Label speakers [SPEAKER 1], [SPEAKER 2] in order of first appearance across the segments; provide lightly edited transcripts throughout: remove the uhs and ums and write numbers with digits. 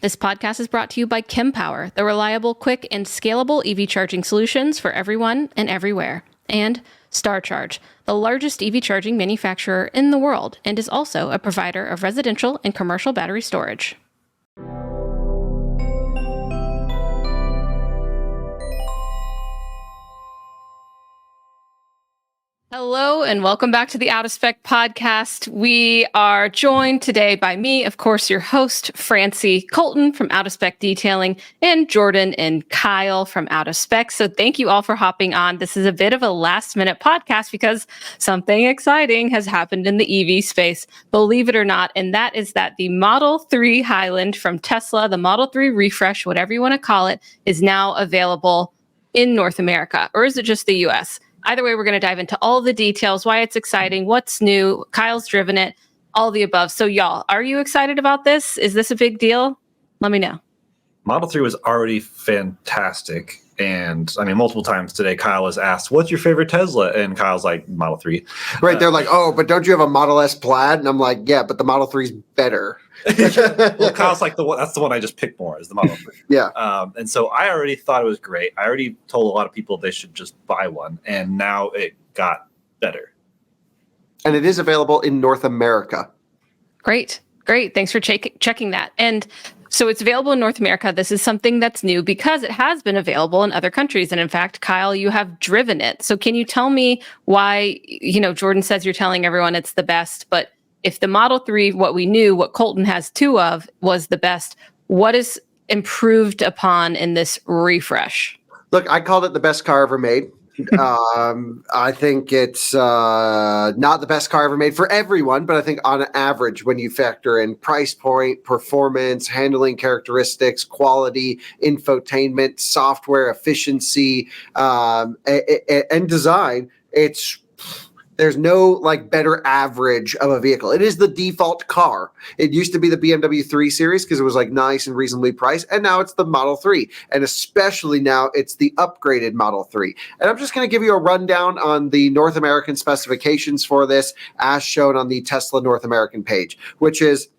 [SPEAKER 1] This podcast is brought to you by Kempower, the reliable, quick, and scalable EV charging solutions for everyone and everywhere. And StarCharge, the largest EV charging manufacturer in the world, and is also a provider of residential and commercial battery storage. Hello and welcome back to the Out of Spec podcast. We are joined today by me, of course, your host, Francie, Coleton from Out of Spec Detailing, and Jordan and Kyle from Out of Spec. So thank you all for hopping on. This is a bit of a last minute podcast because something exciting has happened in the EV space, believe it or not. And that is that the Model 3 Highland from Tesla, the Model 3 refresh, whatever you want to call it, is now available in North America. Or is it just the US? Either way, we're going to dive into all the details, why it's exciting, what's new, Kyle's driven it, all the above. So y'all, are you excited about this? Is this a big deal? Let me know.
[SPEAKER 2] Model 3 was already fantastic. And I mean, multiple times today, Kyle was asked, what's your favorite Tesla? And Kyle's like, Model 3.
[SPEAKER 3] Right. They're like, oh, but don't you have a Model S Plaid? And I'm like, yeah, but the Model 3's better.
[SPEAKER 2] Well, Kyle's like, that's the one I just picked more, is the Model 3.
[SPEAKER 3] Yeah.
[SPEAKER 2] And so I already thought it was great. I already told a lot of people they should just buy one. And now it got better.
[SPEAKER 3] And it is available in North America.
[SPEAKER 1] Great. Thanks for checking that. And so it's available in North America. This is something that's new because it has been available in other countries. And in fact, Kyle, you have driven it. So can you tell me why, Jordan says you're telling everyone it's the best, but if the Model 3, what we knew, what Coleton has two of, was the best, what is improved upon in this refresh?
[SPEAKER 3] Look, I called it the best car ever made. I think it's not the best car ever made for everyone, but I think on average, when you factor in price point, performance, handling characteristics, quality, infotainment, software, efficiency, and design, there's no better average of a vehicle. It is the default car. It used to be the BMW 3 Series because it was nice and reasonably priced. And now it's the Model 3. And especially now it's the upgraded Model 3. And I'm just going to give you a rundown on the North American specifications for this as shown on the Tesla North American page, which is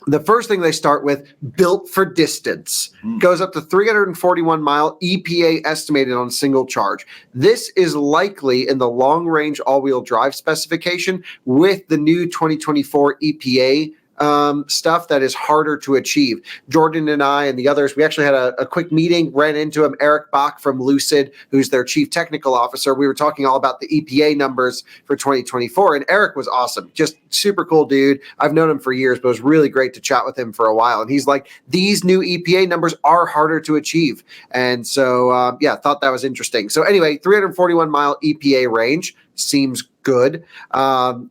[SPEAKER 3] the first thing they start with, built for distance. Goes up to 341 mile EPA estimated on single charge. This is likely in the long range all-wheel drive specification with the new 2024 EPA stuff that is harder to achieve. Jordan and I and the others, we actually had a quick meeting, ran into him, Eric Bach from Lucid, who's their chief technical officer. We were talking all about the EPA numbers for 2024, and Eric was awesome. Just super cool dude. I've known him for years, but it was really great to chat with him for a while. And he's like, these new EPA numbers are harder to achieve. And so, thought that was interesting. So anyway, 341 mile EPA range seems good.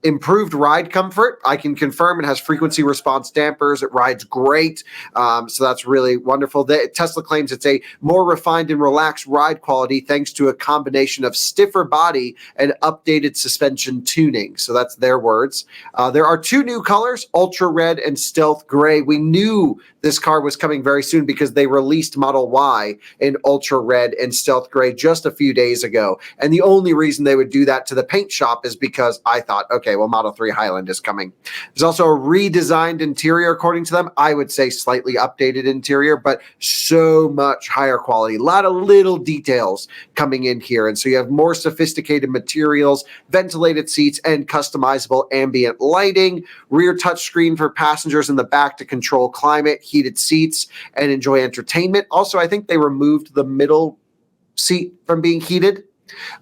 [SPEAKER 3] Improved ride comfort. I can confirm it has frequency response dampers. It rides great. So that's really wonderful. Tesla claims it's a more refined and relaxed ride quality thanks to a combination of stiffer body and updated suspension tuning. So that's their words. There are two new colors, Ultra Red and Stealth Gray. We knew this car was coming very soon because they released Model Y in Ultra Red and Stealth Gray just a few days ago. And the only reason they would do that to the paint shop is because I thought, okay, well, Model 3 Highland is coming. There's also a redesigned interior, according to them. I would say slightly updated interior, but so much higher quality. A lot of little details coming in here. And so you have more sophisticated materials, ventilated seats, and customizable ambient lighting, rear touchscreen for passengers in the back to control climate, heated seats, and enjoy entertainment. Also, I think they removed the middle seat from being heated.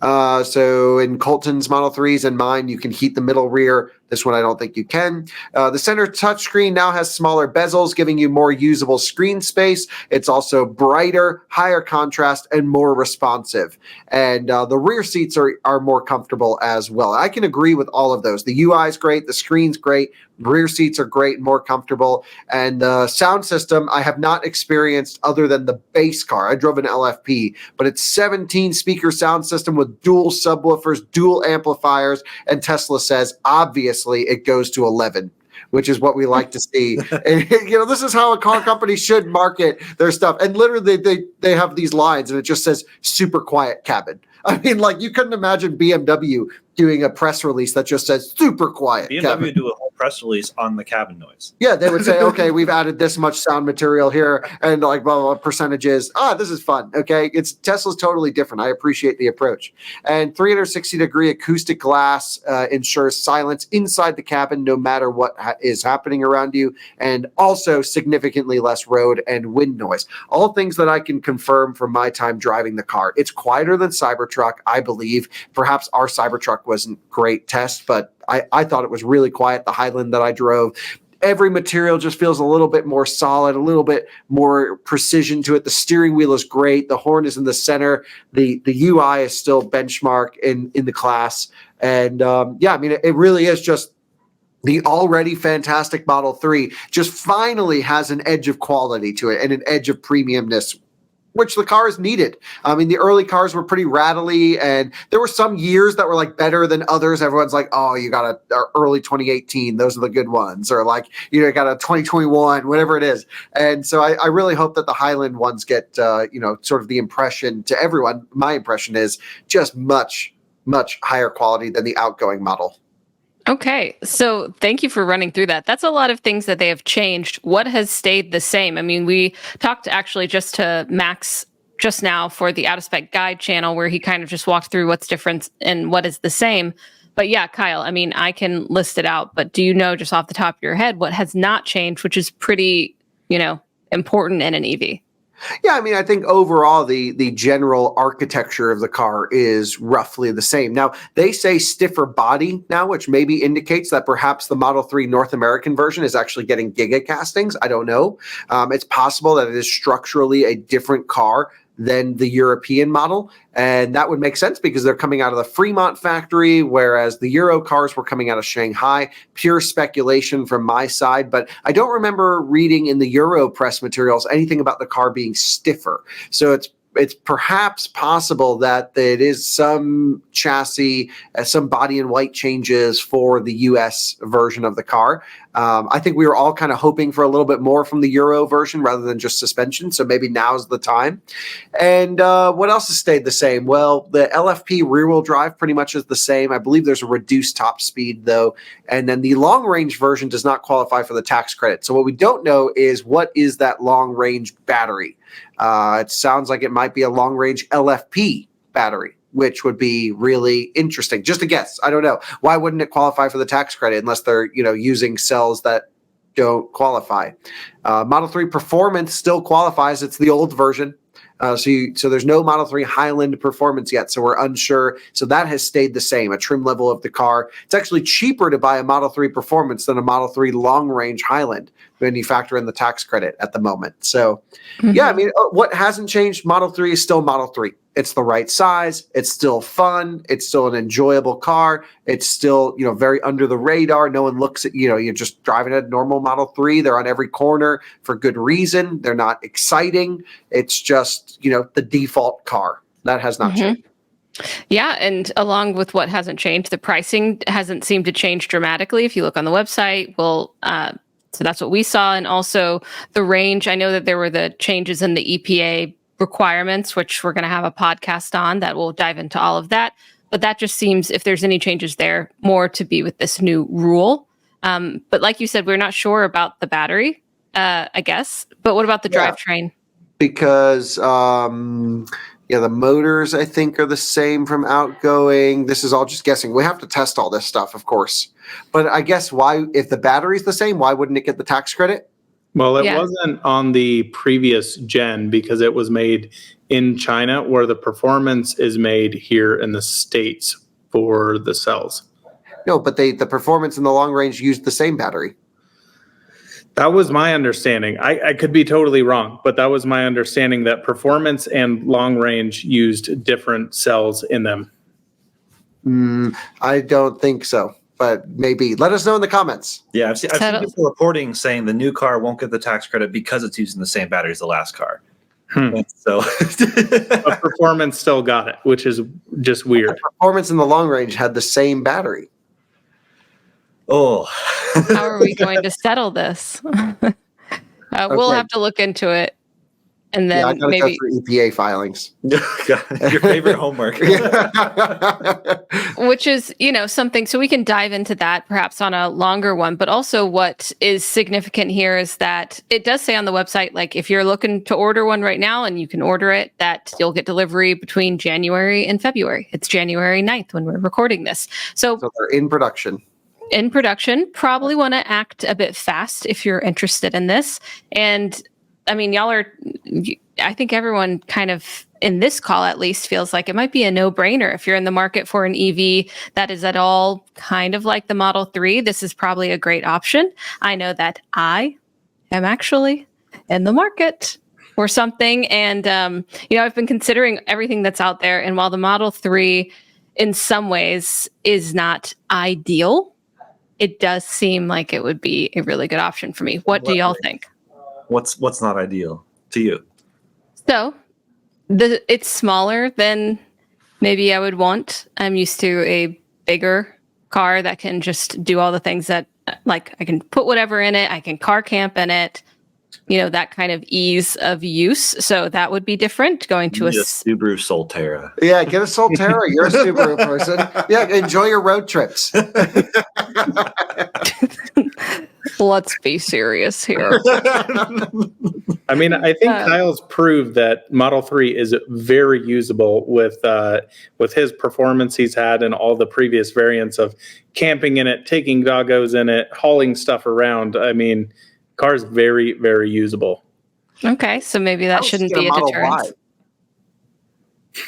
[SPEAKER 3] So in Coleton's Model 3s and mine, you can heat the middle rear. This one, I don't think you can. The center touchscreen now has smaller bezels, giving you more usable screen space. It's also brighter, higher contrast, and more responsive. And the rear seats are more comfortable as well. I can agree with all of those. The UI is great. The screen's great. Rear seats are great, more comfortable. And the sound system, I have not experienced other than the base car. I drove an LFP, but it's 17 speaker sound system with dual subwoofers, dual amplifiers, and Tesla says, obviously, it goes to 11, which is what we like to see. And, this is how a car company should market their stuff. And literally, they have these lines, and it just says super quiet cabin. I mean, like, you couldn't imagine BMW doing a press release that just says super quiet.
[SPEAKER 2] BMW do a whole press release on the cabin noise.
[SPEAKER 3] Yeah, they would say, okay, we've added this much sound material here and like blah, blah, blah percentages. This is fun. Okay. Tesla's totally different. I appreciate the approach. And 360-degree acoustic glass ensures silence inside the cabin no matter what is happening around you, and also significantly less road and wind noise. All things that I can confirm from my time driving the car. It's quieter than Cybertruck, I believe. Perhaps our Cybertruck wasn't great test, but I thought it was really quiet. The Highland that I drove, every material just feels a little bit more solid, a little bit more precision to it. The steering wheel is great. The horn is in the center. The UI is still benchmark in the class. And I mean, it really is just the already fantastic Model 3 just finally has an edge of quality to it and an edge of premiumness, which the cars needed. I mean, the early cars were pretty rattly, and there were some years that were like better than others. Everyone's like, oh, you got a early 2018. Those are the good ones. Or like, you got a 2021, whatever it is. And so I really hope that the Highland ones get, sort of the impression to everyone. My impression is just much, much higher quality than the outgoing model.
[SPEAKER 1] Okay, so thank you for running through that. That's a lot of things that they have changed. What has stayed the same? I mean, we talked actually just to Max just now for the Out of Spec Guide channel, where he kind of just walked through what's different and what is the same. But yeah, Kyle, I mean, I can list it out, but do you know just off the top of your head what has not changed, which is pretty, important in an EV?
[SPEAKER 3] Yeah, I mean, I think overall the general architecture of the car is roughly the same. Now, they say stiffer body now, which maybe indicates that perhaps the Model 3 North American version is actually getting giga castings. I don't know. It's possible that it is structurally a different car than the European model. And that would make sense because they're coming out of the Fremont factory, whereas the Euro cars were coming out of Shanghai. Pure speculation from my side, but I don't remember reading in the Euro press materials anything about the car being stiffer. So it's perhaps possible that it is some chassis, some body and white changes for the US version of the car. I think we were all kind of hoping for a little bit more from the Euro version rather than just suspension. So maybe now's the time. And what else has stayed the same? Well, the LFP rear wheel drive pretty much is the same. I believe there's a reduced top speed though. And then the long range version does not qualify for the tax credit. So what we don't know is what is that long range battery? It sounds like it might be a long range LFP battery, which would be really interesting. Just a guess. I don't know. Why wouldn't it qualify for the tax credit unless they're, using cells that don't qualify? Model 3 Performance still qualifies. It's the old version. So there's no Model 3 Highland Performance yet, so we're unsure. So that has stayed the same, a trim level of the car. It's actually cheaper to buy a Model 3 Performance than a Model 3 Long Range Highland when you factor in the tax credit at the moment. So, yeah, I mean, what hasn't changed? Model 3 is still Model 3. It's the right size. It's still fun. It's still an enjoyable car. It's still, very under the radar. No one looks at, you're just driving a normal Model 3. They're on every corner for good reason. They're not exciting. It's just, the default car. That has not changed.
[SPEAKER 1] Yeah, and along with what hasn't changed, the pricing hasn't seemed to change dramatically. If you look on the website, so that's what we saw. And also the range. I know that there were the changes in the EPA requirements, which we're going to have a podcast on that will dive into all of that. But that just seems, if there's any changes there, more to be with this new rule. But like you said, we're not sure about the battery, I guess. But what about the drivetrain?
[SPEAKER 3] Because, the motors, I think, are the same from outgoing. This is all just guessing. We have to test all this stuff, of course. But I guess if the battery's the same, why wouldn't it get the tax credit?
[SPEAKER 4] Well, it wasn't on the previous gen because it was made in China, where the Performance is made here in the States for the cells.
[SPEAKER 3] No, but the Performance and the long range used the same battery.
[SPEAKER 4] That was my understanding. I could be totally wrong, but that was my understanding that Performance and long range used different cells in them.
[SPEAKER 3] I don't think so. But maybe. Let us know in the comments.
[SPEAKER 2] Yeah, I've seen people reporting saying the new car won't get the tax credit because it's using the same battery as the last car. So,
[SPEAKER 4] but Performance still got it, which is just weird.
[SPEAKER 3] The Performance in the long range had the same battery.
[SPEAKER 2] Oh,
[SPEAKER 1] how are we going to settle this? We'll have to look into it. And
[SPEAKER 3] I
[SPEAKER 1] then
[SPEAKER 3] gotta
[SPEAKER 1] maybe
[SPEAKER 3] go through EPA filings.
[SPEAKER 2] Your favorite homework.
[SPEAKER 1] which is, something, so we can dive into that perhaps on a longer one. But also what is significant here is that it does say on the website, like if you're looking to order one right now and you can order it, that you'll get delivery between January and February. It's January 9th when we're recording this. So
[SPEAKER 3] they're in production.
[SPEAKER 1] Probably want to act a bit fast if you're interested in this. And I mean, I think everyone kind of in this call at least feels like it might be a no-brainer. If you're in the market for an EV that is at all kind of like the Model 3, this is probably a great option. I know that I am actually in the market for something. And, I've been considering everything that's out there. And while the Model 3 in some ways is not ideal, it does seem like it would be a really good option for me. What do y'all think?
[SPEAKER 2] What's not ideal to you?
[SPEAKER 1] So it's smaller than maybe I would want. I'm used to a bigger car that can just do all the things that, like, I can put whatever in it. I can car camp in it, that kind of ease of use. So that would be different going to a
[SPEAKER 2] Subaru Solterra.
[SPEAKER 3] Yeah, get a Solterra. You're a Subaru person. Yeah, enjoy your road trips.
[SPEAKER 1] Let's be serious here.
[SPEAKER 4] I mean, I think Kyle's proved that Model 3 is very usable with his performance he's had and all the previous variants of camping in it, taking doggos in it, hauling stuff around. I mean, car's very, very usable.
[SPEAKER 1] Okay, so maybe that shouldn't be a deterrent.
[SPEAKER 3] Y.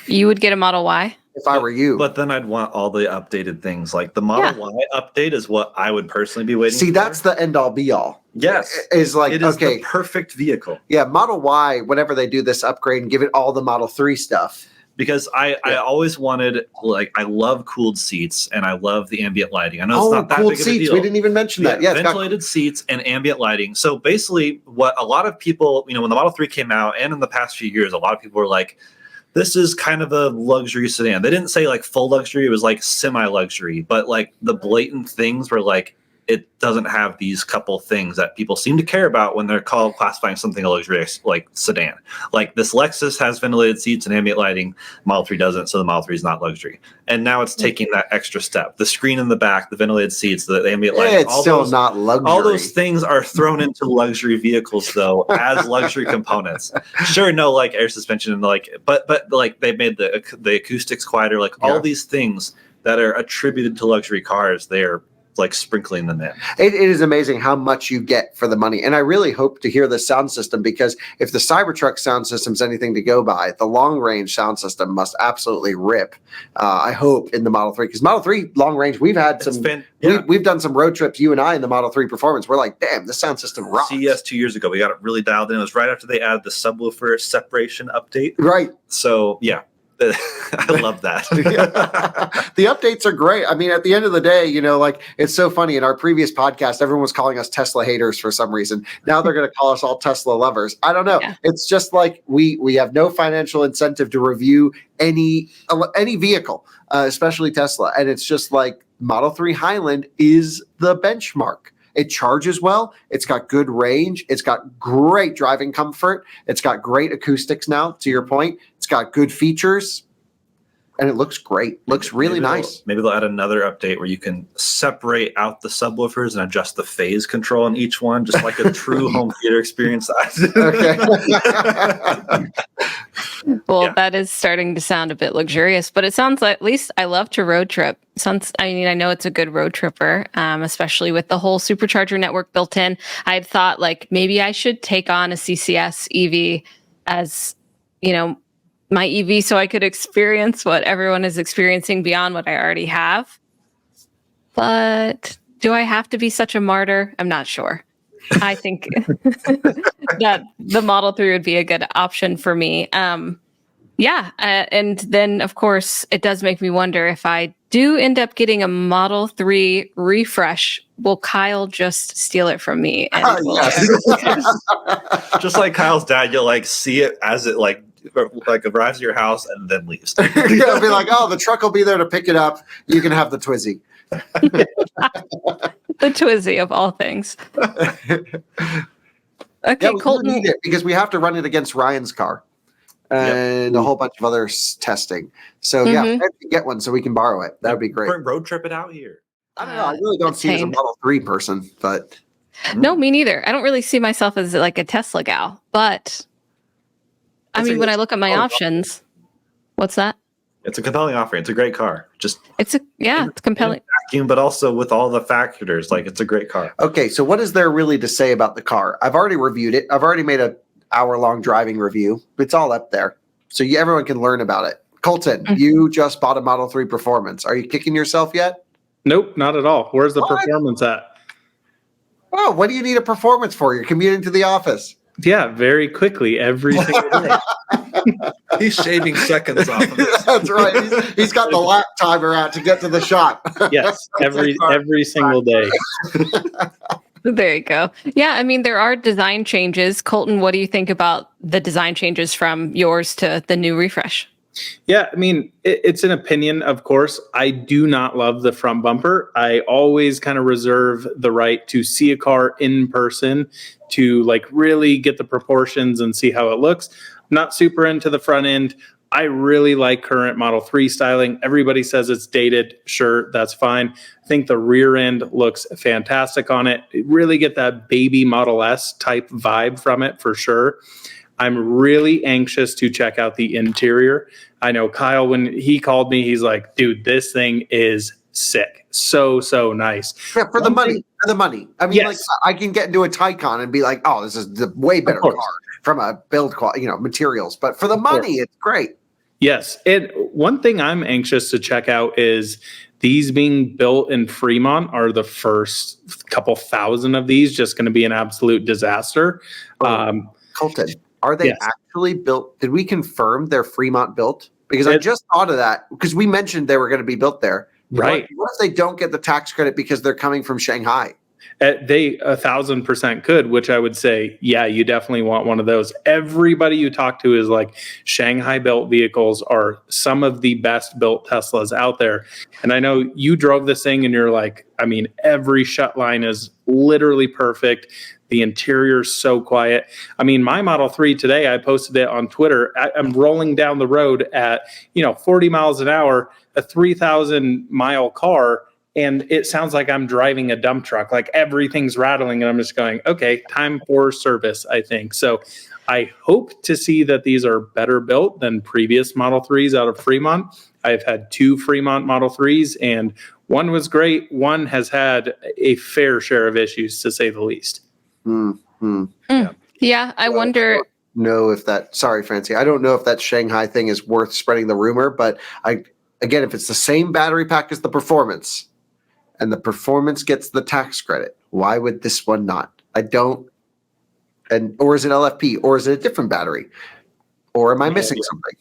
[SPEAKER 1] You would get a Model Y?
[SPEAKER 3] If I were you.
[SPEAKER 2] But then I'd want all the updated things. Like the Model Y update is what I would personally be waiting for.
[SPEAKER 3] See, that's the end all be all.
[SPEAKER 2] Yes.
[SPEAKER 3] Is like,
[SPEAKER 2] it is the perfect vehicle.
[SPEAKER 3] Yeah, Model Y, whenever they do this upgrade and give it all the Model 3 stuff.
[SPEAKER 2] Because I always wanted, like, I love cooled seats and I love the ambient lighting. I know it's not that
[SPEAKER 3] cooled
[SPEAKER 2] big of a
[SPEAKER 3] seats.
[SPEAKER 2] deal.
[SPEAKER 3] We didn't even mention that. Yeah,
[SPEAKER 2] ventilated seats and ambient lighting. So basically, what a lot of people, when the Model 3 came out and in the past few years, a lot of people were like, this is kind of a luxury sedan. They didn't say like full luxury. It was like semi-luxury. But like the blatant things were like, it doesn't have these couple things that people seem to care about when they're classifying something a luxury like sedan. Like this Lexus has ventilated seats and ambient lighting. Model 3 doesn't, so the Model 3 is not luxury. And now it's taking that extra step. The screen in the back, the ventilated seats, the ambient lighting.
[SPEAKER 3] It's still not luxury.
[SPEAKER 2] All those things are thrown into luxury vehicles though as luxury components. Sure, no like air suspension and like, but like they made the acoustics quieter. Like all these things that are attributed to luxury cars, they're like sprinkling them in.
[SPEAKER 3] It is amazing how much you get for the money. And I really hope to hear the sound system, because if the Cybertruck sound system's anything to go by, the long range sound system must absolutely rip. I hope in the Model 3, because Model 3 long range, we've had some, we've done some road trips, you and I, in the Model 3 Performance. We're like, damn, this sound system rocks.
[SPEAKER 2] CES 2 years ago, we got it really dialed in. It was right after they added the subwoofer separation update.
[SPEAKER 3] Right.
[SPEAKER 2] So yeah. I love that.
[SPEAKER 3] The updates are great. I mean, at the end of the day, like, it's so funny. In our previous podcast, everyone was calling us Tesla haters for some reason. Now they're going to call us all Tesla lovers. I don't know. Yeah. It's just like we have no financial incentive to review any vehicle, especially Tesla. And it's just like Model 3 Highland is the benchmark. It charges well. It's got good range. It's got great driving comfort. It's got great acoustics now, to your point. It's got good features. And it looks great. Looks really nice.
[SPEAKER 2] Maybe they'll add another update where you can separate out the subwoofers and adjust the phase control on each one, just like a true home theater experience.
[SPEAKER 3] Okay.
[SPEAKER 1] Well, that is starting to sound a bit luxurious, but it sounds like, at least I love to road trip. I know it's a good road tripper, especially with the whole supercharger network built in. I had thought like maybe I should take on a CCS EV as, my EV, so I could experience what everyone is experiencing beyond what I already have. But do I have to be such a martyr? I'm not sure. I think that the Model 3 would be a good option for me. And then, of course, it does make me wonder, if I do end up getting a Model 3 refresh, will Kyle just steal it from me? And
[SPEAKER 2] just like Kyle's dad, you'll like see it as it like arrives at your house and then leaves.
[SPEAKER 3] You'll be like, oh, the truck will be there to pick it up. You can have the Twizy.
[SPEAKER 1] The Twizy of all things. Okay,
[SPEAKER 3] we
[SPEAKER 1] Coleton.
[SPEAKER 3] need it because we have to run it against Ryan's car and a whole bunch of other testing. So yeah, if we can get one so we can borrow it. That would be great.
[SPEAKER 2] Road trip it out here.
[SPEAKER 3] I don't know. I really don't see it as a Model 3 person, but
[SPEAKER 1] No, me neither. I don't really see myself as like a Tesla gal, but I mean, when I look at my options, what's that?
[SPEAKER 2] It's a compelling offering. It's a great car.
[SPEAKER 1] It's compelling.
[SPEAKER 2] Vacuum, but also with all the factors, like it's a great car.
[SPEAKER 3] okay. So what is there really to say about the car? I've already reviewed it. I've already made a hour-long driving review. It's all up there, so everyone can learn about it. Colton, you just bought a Model 3 Performance. Are you kicking yourself yet?
[SPEAKER 4] Nope, not at all. Where's the performance at?
[SPEAKER 3] Oh, what do you need a Performance for? You're commuting to the office.
[SPEAKER 4] Yeah, very quickly every single day.
[SPEAKER 2] He's shaving seconds off of it.
[SPEAKER 3] That's right. He's got the lap timer out to get to the shop.
[SPEAKER 4] Yes, every single day.
[SPEAKER 1] There you go. Yeah, I mean, there are design changes. Colton, what do you think about the design changes from yours to the new refresh?
[SPEAKER 4] Yeah, I mean, it's an opinion, of course. I do not love the front bumper. I always kind of reserve the right to see a car in person to like really get the proportions and see how it looks. Not super into the front end. I really like current Model 3 styling. Everybody says it's dated. Sure, that's fine. I think the rear end looks fantastic on it. You really get that baby Model S type vibe from it for sure. I'm really anxious to check out the interior. I know Kyle, when he called me, he's like, dude, this thing is sick. So nice.
[SPEAKER 3] Yeah, for the money. For the money. I mean,
[SPEAKER 4] Yes.
[SPEAKER 3] like I can get into a Taycan and be like, oh, this is the way better car from a build quality, materials. But for the money, it's great.
[SPEAKER 4] Yes. And one thing I'm anxious to check out is these being built in Fremont are the first couple thousand of these just going to be an absolute disaster.
[SPEAKER 3] Colton, are they actually built? Did we confirm they're Fremont built? Because I just thought of that because we mentioned they were going to be built there.
[SPEAKER 4] Right.
[SPEAKER 3] What if they don't get the tax credit because they're coming from Shanghai?
[SPEAKER 4] They 1,000% could, which I would say, yeah, you definitely want one of those. Everybody you talk to is like, Shanghai built vehicles are some of the best built Teslas out there. And I know you drove this thing and you're like, I mean, every shut line is literally perfect. The interior is so quiet. I mean, my Model 3 today, I posted it on Twitter. I'm rolling down the road at, 40 miles an hour, a 3,000 mile car. And it sounds like I'm driving a dump truck, like everything's rattling. And I'm just going, okay, time for service, I think. So I hope to see that these are better built than previous Model 3s out of Fremont. I've had 2 Fremont Model 3s and one was great. One has had a fair share of issues, to say the least.
[SPEAKER 1] Yeah, I wonder.
[SPEAKER 3] Know if that, sorry, Francie, I don't know if that Shanghai thing is worth spreading the rumor, but again, if it's the same battery pack as the Performance, and the Performance gets the tax credit, why would this one not? I don't. Or is it LFP? Or is it a different battery? Or am I missing something?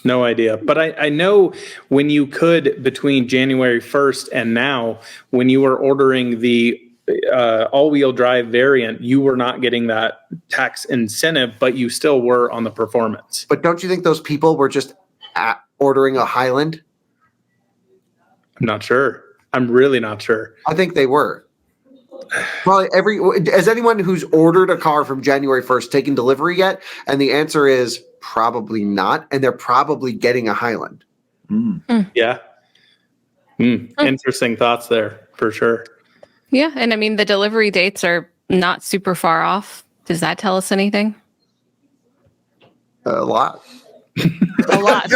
[SPEAKER 4] No idea. But I know when you could, between January 1st and now, when you were ordering the all-wheel drive variant, you were not getting that tax incentive, but you still were on the Performance.
[SPEAKER 3] But don't you think those people were just ordering a Highland?
[SPEAKER 4] I'm not sure. I'm really not sure.
[SPEAKER 3] I think they were. Probably has anyone who's ordered a car from January 1st taken delivery yet? And the answer is probably not. And they're probably getting a Highland.
[SPEAKER 4] Yeah. Interesting thoughts there for sure.
[SPEAKER 1] Yeah. And I mean, the delivery dates are not super far off. Does that tell us anything?
[SPEAKER 3] A lot.
[SPEAKER 1] A lot.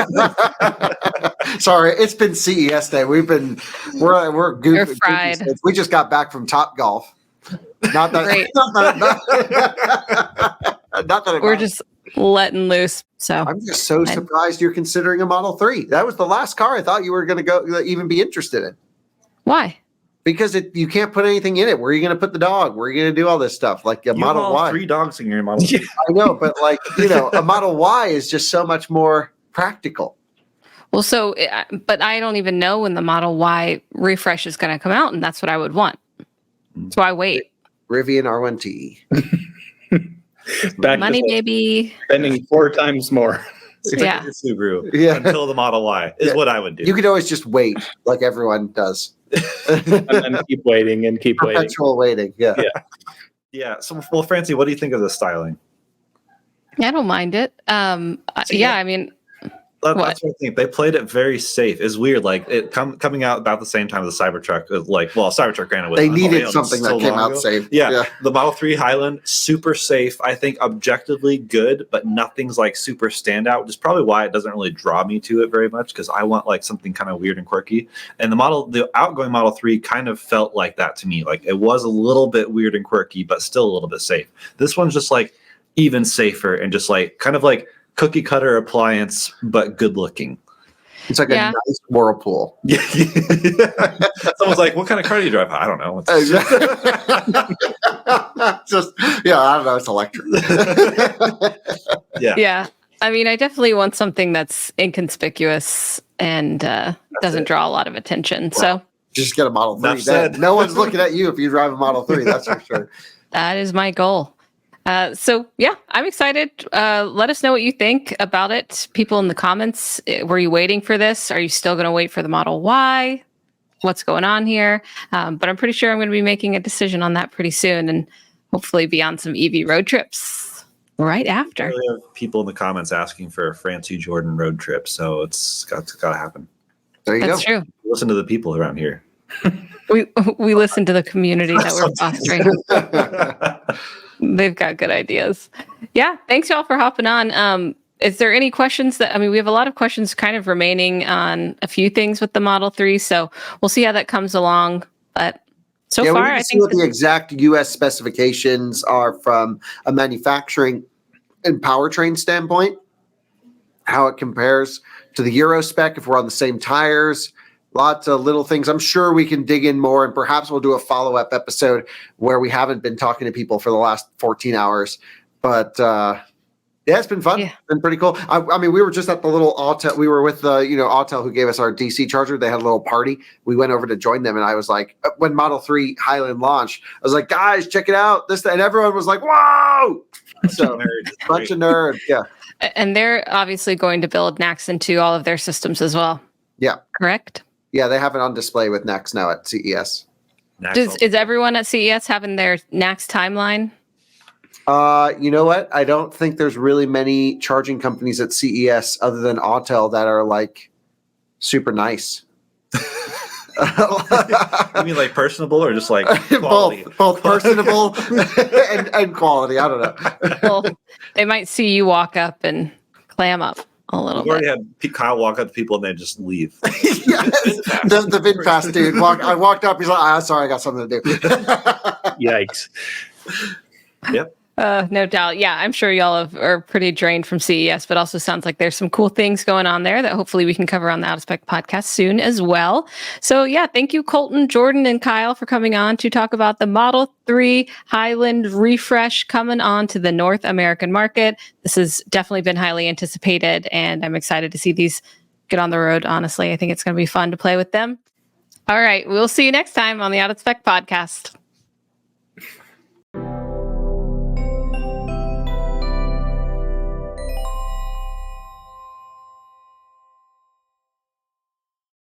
[SPEAKER 3] Sorry, it's been CES day. We're goofy.
[SPEAKER 1] You're fried.
[SPEAKER 3] We just got back from Top Golf. Not that.
[SPEAKER 1] Great.
[SPEAKER 3] Not that
[SPEAKER 1] We're just letting loose. So
[SPEAKER 3] I'm just so surprised you're considering a Model 3. That was the last car I thought you were going to go even be interested in.
[SPEAKER 1] Why?
[SPEAKER 3] Because you can't put anything in it. Where are you going to put the dog? Where are you going to do all this stuff? Like a Model Y.
[SPEAKER 2] 3 dogs in your Model. Yeah.
[SPEAKER 3] I know, but a Model Y is just so much more practical.
[SPEAKER 1] Well, but I don't even know when the Model Y refresh is going to come out, and that's what I would want. So I wait.
[SPEAKER 3] Rivian R1T.
[SPEAKER 1] Money, baby.
[SPEAKER 4] Spending 4 times more.
[SPEAKER 1] Yeah.
[SPEAKER 2] Subaru.
[SPEAKER 3] Yeah.
[SPEAKER 2] Until the Model Y is what I would do.
[SPEAKER 3] You could always just wait, like everyone does.
[SPEAKER 4] And then keep waiting and keep waiting.
[SPEAKER 3] Perpetual waiting. Yeah.
[SPEAKER 2] Yeah. So, well, Francie, what do you think of the styling?
[SPEAKER 1] I don't mind it. Yeah, I mean,
[SPEAKER 2] That's what I think. They played it very safe. It's weird. Like it coming out about the same time as the Cybertruck. Cybertruck granted was
[SPEAKER 3] They needed something that came out safe.
[SPEAKER 2] Yeah, the Model 3 Highland, super safe. I think objectively good, but nothing's like super standout, which is probably why it doesn't really draw me to it very much, because I want like something kind of weird and quirky. And the outgoing Model 3 kind of felt like that to me. Like it was a little bit weird and quirky, but still a little bit safe. This one's just like even safer and just like kind of like cookie cutter appliance, but good looking.
[SPEAKER 3] It's like a nice whirlpool.
[SPEAKER 2] Yeah. Someone's like, "What kind of car do you drive?" I don't know.
[SPEAKER 3] I don't know. It's electric.
[SPEAKER 1] Yeah. I mean, I definitely want something that's inconspicuous and doesn't draw a lot of attention. So
[SPEAKER 3] just get a Model 3. No one's looking at you if you drive a Model 3. That's for sure.
[SPEAKER 1] That is my goal. I'm excited. Let us know what you think about it. People in the comments, were you waiting for this? Are you still going to wait for the Model Y? What's going on here? But I'm pretty sure I'm going to be making a decision on that pretty soon and hopefully be on some EV road trips right after.
[SPEAKER 2] I really have people in the comments asking for a Francie Jordan road trip, so it's got to happen.
[SPEAKER 3] There you go.
[SPEAKER 1] That's true.
[SPEAKER 2] Listen to the people around here.
[SPEAKER 1] We listen to the community that we're fostering. They've got good ideas. Yeah. Thanks y'all for hopping on. Is there any questions we have a lot of questions kind of remaining on a few things with the Model 3. So we'll see how that comes along. But so far, I think
[SPEAKER 3] what the exact US specifications are from a manufacturing and powertrain standpoint, how it compares to the Euro spec, if we're on the same tires. Lots of little things. I'm sure we can dig in more, and perhaps we'll do a follow-up episode where we haven't been talking to people for the last 14 hours. But it's been fun. Yeah. It's been pretty cool. I mean, we were just at the little Autel. We were with Autel, who gave us our DC charger. They had a little party. We went over to join them, and I was like, when Model 3 Highland launched, I was like, guys, check it out. And everyone was like, whoa! So bunch of nerds. Yeah.
[SPEAKER 1] And they're obviously going to build NACS into all of their systems as well.
[SPEAKER 3] Yeah.
[SPEAKER 1] Correct?
[SPEAKER 3] Yeah, they have it on display with NACS now at CES.
[SPEAKER 1] Is everyone at CES having their NACS timeline?
[SPEAKER 3] You know what? I don't think there's really many charging companies at CES other than Autel that are like super nice.
[SPEAKER 2] You mean like personable or just like quality?
[SPEAKER 3] both personable and quality. I don't know.
[SPEAKER 1] Well, they might see you walk up and clam up a little bit.
[SPEAKER 2] We've already had Kyle walk up to people and then just leave.
[SPEAKER 3] The VinFast dude. I walked up. He's like, sorry, I got something to do.
[SPEAKER 4] Yikes.
[SPEAKER 2] Yep.
[SPEAKER 1] No doubt. Yeah, I'm sure y'all are pretty drained from CES, but also sounds like there's some cool things going on there that hopefully we can cover on the Out of Spec podcast soon as well. So yeah, thank you, Coleton, Jordan, and Kyle for coming on to talk about the Model 3 Highland refresh coming on to the North American market. This has definitely been highly anticipated, and I'm excited to see these get on the road. Honestly, I think it's going to be fun to play with them. All right, we'll see you next time on the Out of Spec podcast.